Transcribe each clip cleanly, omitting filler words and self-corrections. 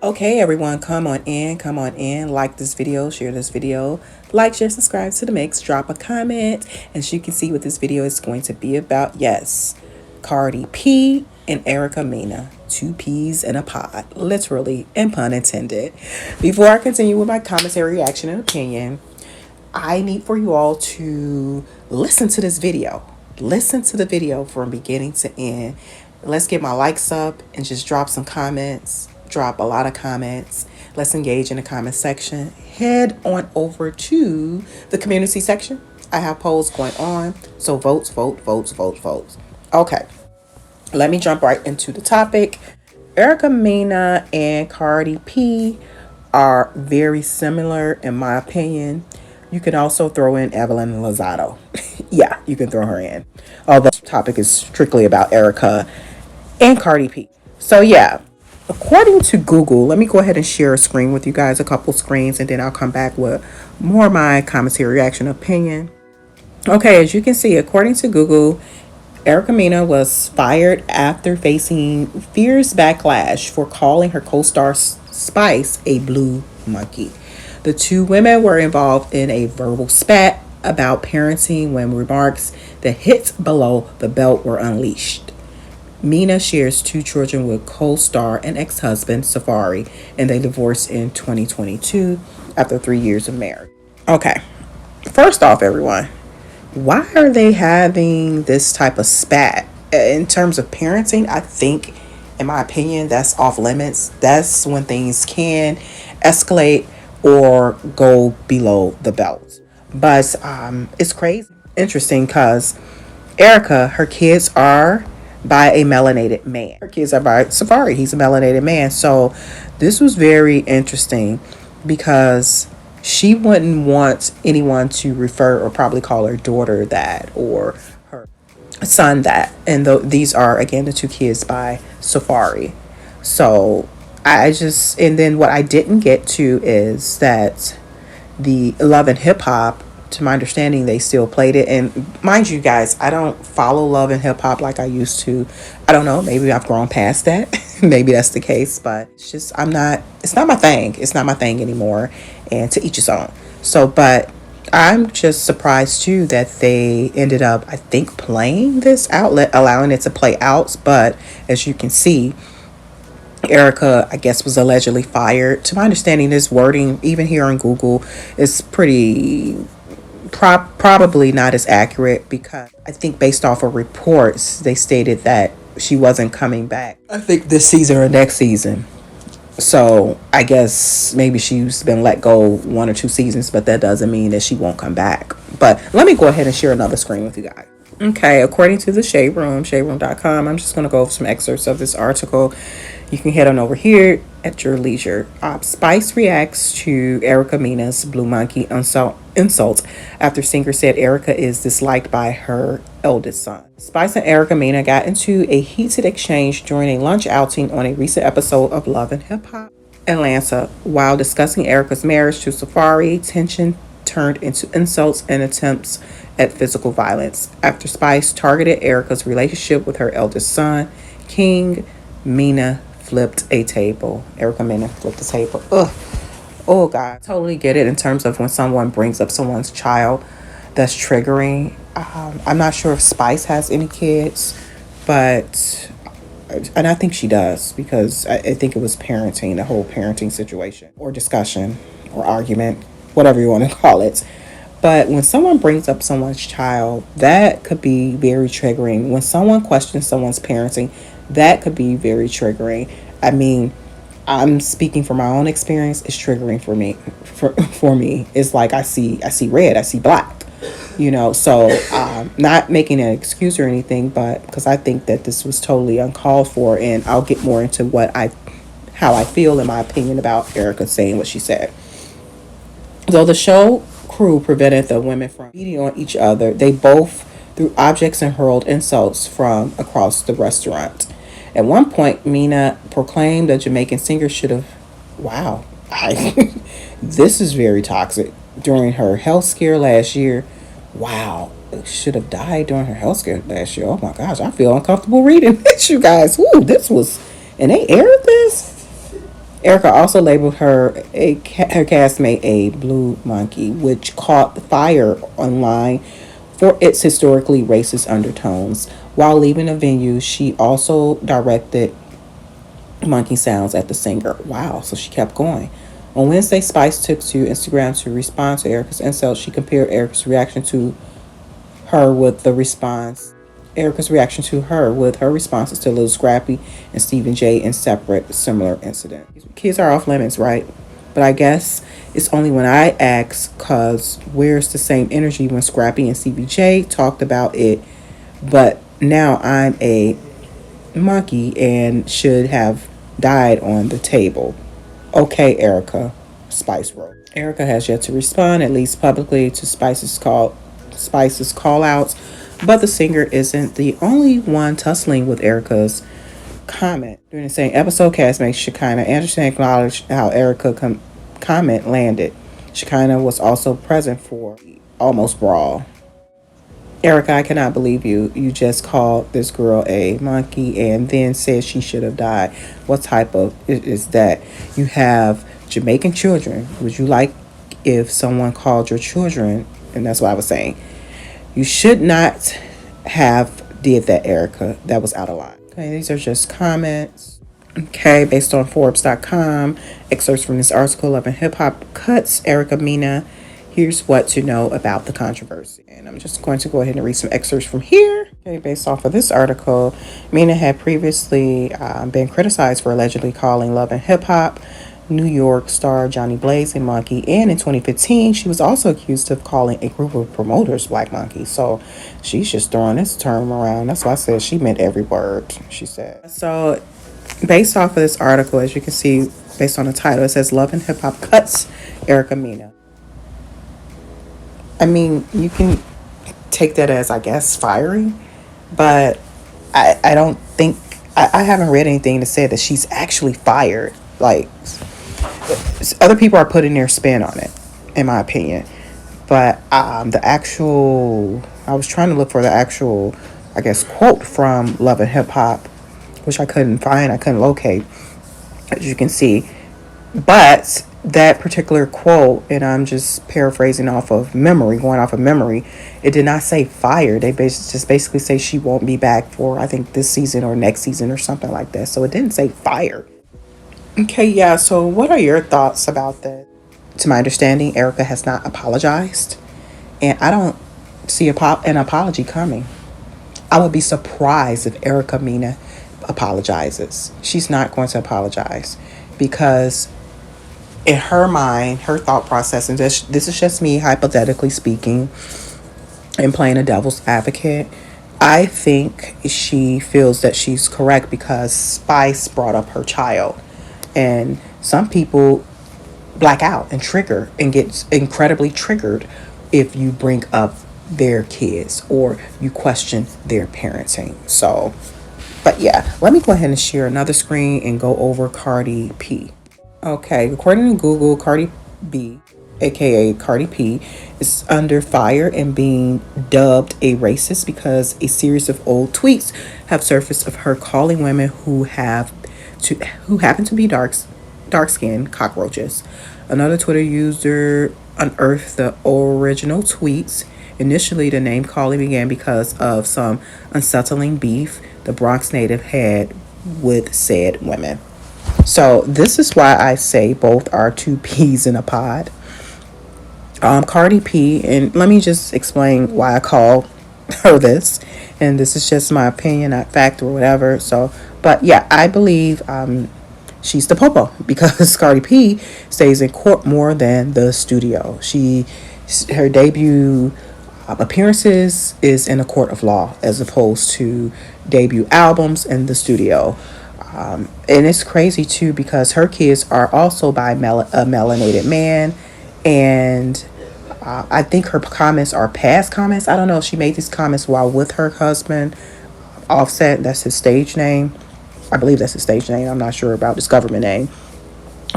Okay, everyone, come on in, like this video, share this video, like, share, subscribe to the mix, drop a comment, and so you can see what this video is going to be about. Yes, Cardi P and Erica Mena, two peas in a pod, literally and pun intended. Before I continue with my commentary, reaction, and opinion, I need for you all to listen to this video. Listen to the video from beginning to end. Let's get my likes up and just drop some comments. Drop a lot of comments. Let's engage in the comment section. Head on over to the community section. I have polls going on. So votes, vote, votes, vote, votes. Okay. Let me jump right into the topic. Erica Mena and Cardi P are very similar in my opinion. You can also throw in Evelyn Lozado. Yeah, you can throw her in. Although the topic is strictly about Erica and Cardi P. So yeah, according to Google, let me go ahead and share a screen with you guys, a couple screens, and then I'll come back with more of my commentary, reaction, opinion. Okay, as you can see, according to Google, Erica Mena was fired after facing fierce backlash for calling her co-star Spice a blue monkey. The two women were involved in a verbal spat about parenting when remarks that hit below the belt were unleashed. Mena shares two children with co-star and ex-husband Safari, and they divorced in 2022 after 3 years of marriage. Okay, first off, everyone, why are they having this type of spat? In terms of parenting, I think, in my opinion, that's off limits. That's when things can escalate or go below the belt. But it's crazy. Interesting because Erica, her kids are by a melanated man. Her kids are by Safari. He's a melanated man. So this was very interesting because she wouldn't want anyone to refer or probably call her daughter that or her son that. And these are, again, the two kids by Safari. So and then what I didn't get to is that the Love and Hip Hop, to my understanding, they still played it. And mind you guys, I don't follow Love and Hip Hop like I used to. I don't know, maybe I've grown past that. Maybe that's the case, but it's not my thing. It's not my thing anymore, and to each his own. So, but I'm just surprised too that they ended up, I think, playing this outlet, allowing it to play out. But as you can see, Erica, I guess, was allegedly fired. To my understanding, this wording, even here on Google, is pretty probably not as accurate because I think based off of reports, they stated that she wasn't coming back, I think, this season or next season. So I guess maybe she's been let go 1 or 2 seasons, but that doesn't mean that she won't come back. But let me go ahead and share another screen with you guys. Okay, according to the Shade Room, shaderoom.com, I'm just going to go over some excerpts of this article. You can head on over here at your leisure. Spice reacts to Erica Mena's Blue Monkey insult after singer said Erica is disliked by her eldest son. Spice and Erica Mena got into a heated exchange during a lunch outing on a recent episode of Love and Hip Hop Atlanta. While discussing Erica's marriage to Safari, tension turned into insults and attempts at physical violence. After Spice targeted Erica's relationship with her eldest son, King, Mena flipped a table. Erica Mena flipped the table. Ugh. Oh, God. Totally get it in terms of when someone brings up someone's child. That's triggering. I'm not sure if Spice has any kids, but... And I think she does because I think it was parenting, the whole parenting situation or discussion or argument, whatever you want to call it. But when someone brings up someone's child, that could be very triggering. When someone questions someone's parenting, that could be very triggering. I mean, I'm speaking from my own experience. It's triggering for me. For me, it's like I see red, I see black. So not making an excuse or anything, but because I think that this was totally uncalled for, and I'll get more into how I feel in my opinion about Erica saying what she said. Though the show crew prevented the women from beating on each other, they both threw objects and hurled insults from across the restaurant. At one point, Mena proclaimed the Jamaican singer should have... Wow. This is very toxic. During her health scare last year. Wow. Should have died during her health scare last year. Oh my gosh, I feel uncomfortable reading this, you guys. Ooh, this was... And they aired this? Erica also labeled her castmate a blue monkey, which caught fire online for its historically racist undertones. While leaving the venue, she also directed monkey sounds at the singer. Wow, so she kept going. On Wednesday, Spice took to Instagram to respond to Erica's insult. She compared her with the response Erica's reaction to her with her responses to Lil Scrappy and Stephen J in separate similar incidents. Kids are off limits, right? But I guess it's only when I ask, cause where's the same energy when Scrappy and Stevie J talked about it, but now I'm a monkey and should have died on the table. Okay, Erica, Spice wrote. Erica has yet to respond, at least publicly, to Spice's call outs, but the singer isn't the only one tussling with Erica's comment. During the same episode, castmate Shekinah Anderson acknowledged how Erica comment landed. Shekinah was also present for the almost brawl. Erica, I cannot believe you. You just called this girl a monkey and then said she should have died. What type of is that? You have Jamaican children. Would you like if someone called your children? And that's what I was saying. You should not have did that, Erica. That was out of line. Okay, these are just comments. Okay, based on Forbes.com. Excerpts from this article of Hip Hop Cuts, Erica Mena. Here's what to know about the controversy. And I'm just going to go ahead and read some excerpts from here. Okay, based off of this article, Mena had previously been criticized for allegedly calling Love and Hip Hop New York star Johnny Blaze a monkey. And in 2015, she was also accused of calling a group of promoters black monkeys. So she's just throwing this term around. That's why I said she meant every word she said. So based off of this article, as you can see, based on the title, it says Love and Hip Hop Cuts, Erica Mena. I mean, you can take that as, I guess, fiery, but I don't think, I haven't read anything that said that she's actually fired. Like, other people are putting their spin on it, in my opinion. But the actual, I was trying to look for the actual, I guess, quote from Love and Hip Hop, which I couldn't find, I couldn't locate, as you can see. But that particular quote, and I'm just paraphrasing going off of memory, it did not say fired. They just basically say she won't be back for, I think, this season or next season or something like that. So it didn't say fired. Okay, yeah, so what are your thoughts about that? To my understanding, Erica has not apologized, and I don't see an apology coming. I would be surprised if Erica Mena apologizes. She's not going to apologize because in her mind, her thought process, and this is just me hypothetically speaking and playing a devil's advocate, I think she feels that she's correct because Spice brought up her child. And some people black out and trigger and get incredibly triggered if you bring up their kids or you question their parenting. So, but yeah, let me go ahead and share another screen and go over Cardi P. Okay, according to Google, Cardi B, aka Cardi P, is under fire and being dubbed a racist because a series of old tweets have surfaced of her calling women who happen to be dark-skinned cockroaches. Another Twitter user unearthed the original tweets. Initially, the name calling began because of some unsettling beef the Bronx native had with said women. So this is why I say both are two peas in a pod. Cardi P, and let me just explain why I call her this. And this is just my opinion, not fact or whatever. So, but yeah, I believe she's the popo because Cardi P stays in court more than the studio. Her debut appearances is in a court of law as opposed to debut albums in the studio. And it's crazy too because her kids are also by a melanated man, and I think her comments are past comments. I don't know if she made these comments while with her husband, Offset. That's his stage name. I believe that's his stage name. I'm not sure about his government name.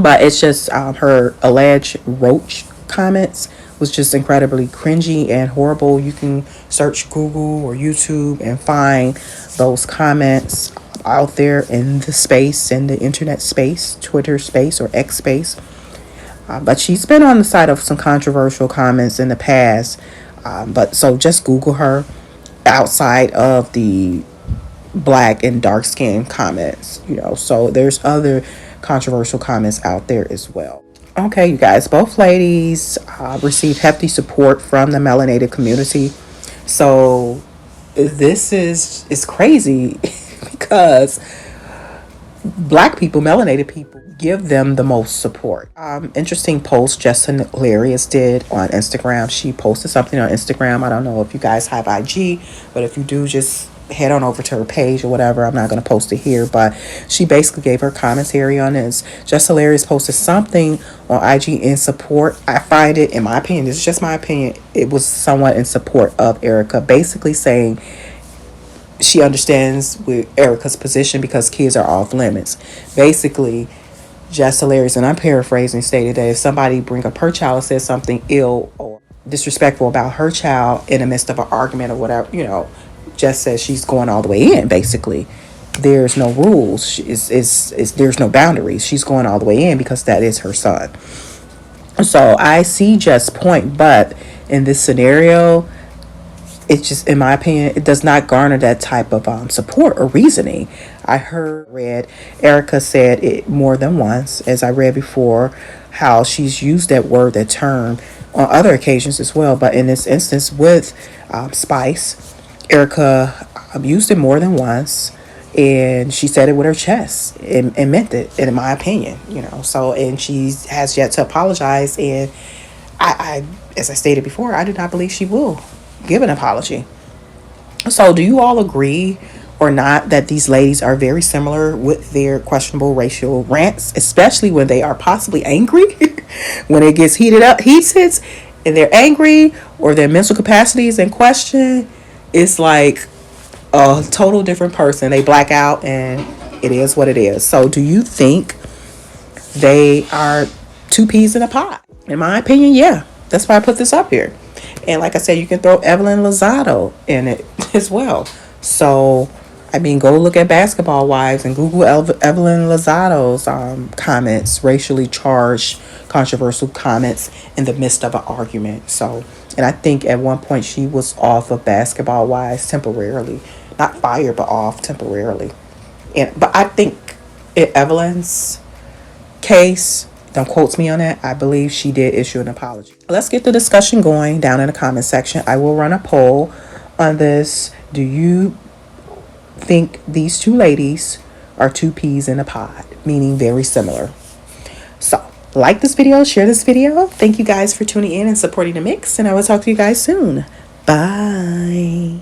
But it's just her alleged roach comments was just incredibly cringy and horrible. You can search Google or YouTube and find those comments. out there in the space, in the internet space, Twitter space or X space. But she's been on the side of some controversial comments in the past. But so just Google her outside of the black and dark skin comments, so there's other controversial comments out there as well. Okay, you guys, both ladies received hefty support from the melanated community. So this is crazy because black people, melanated people, give them the most support. Interesting post Justin Hilarious did on Instagram. She posted something on Instagram. I don't know if you guys have IG, but if you do, just head on over to her page or whatever. I'm not going to post it here, but she basically gave her commentary on this. Just Hilarious posted something on IG in support. I find it, in my opinion, this is just my opinion, it was somewhat in support of Erica, basically saying she understands with Erica's position because kids are off limits. Basically, Just Hilarious, and I'm paraphrasing, stated that if somebody bring up her child and says something ill or disrespectful about her child in the midst of an argument or whatever, just says she's going all the way in. Basically, there's no rules. There's no boundaries. She's going all the way in because that is her son. So I see Just point, but in this scenario, it's just, in my opinion, it does not garner that type of support or reasoning. Read Erica said it more than once, as I read before, how she's used that term on other occasions as well. But in this instance with Spice, Erica used it more than once, and she said it with her chest and meant it, in my opinion. So, and she has yet to apologize, and I, as I stated before, I do not believe she will give an apology. So do you all agree or not that these ladies are very similar with their questionable racial rants, especially when they are possibly angry? When it gets heated up, heat hits, and they're angry or their mental capacity is in question, it's like a total different person. They black out and it is what it is. So do you think they are two peas in a pod? In my opinion, yeah. That's why I put this up here. And like I said, you can throw Evelyn Lozado in it as well. So, go look at Basketball Wives and Google Evelyn Lozado's comments, racially charged, controversial comments in the midst of an argument. So, and I think at one point she was off of Basketball Wives temporarily. Not fired, but off temporarily. But I think in Evelyn's case, don't quote me on that, I believe she did issue an apology. Let's get the discussion going down in the comment section. I will run a poll on this. Do you think these two ladies are two peas in a pod, meaning very similar? So, like this video, share this video. Thank you guys for tuning in and supporting the mix, and I will talk to you guys soon. Bye.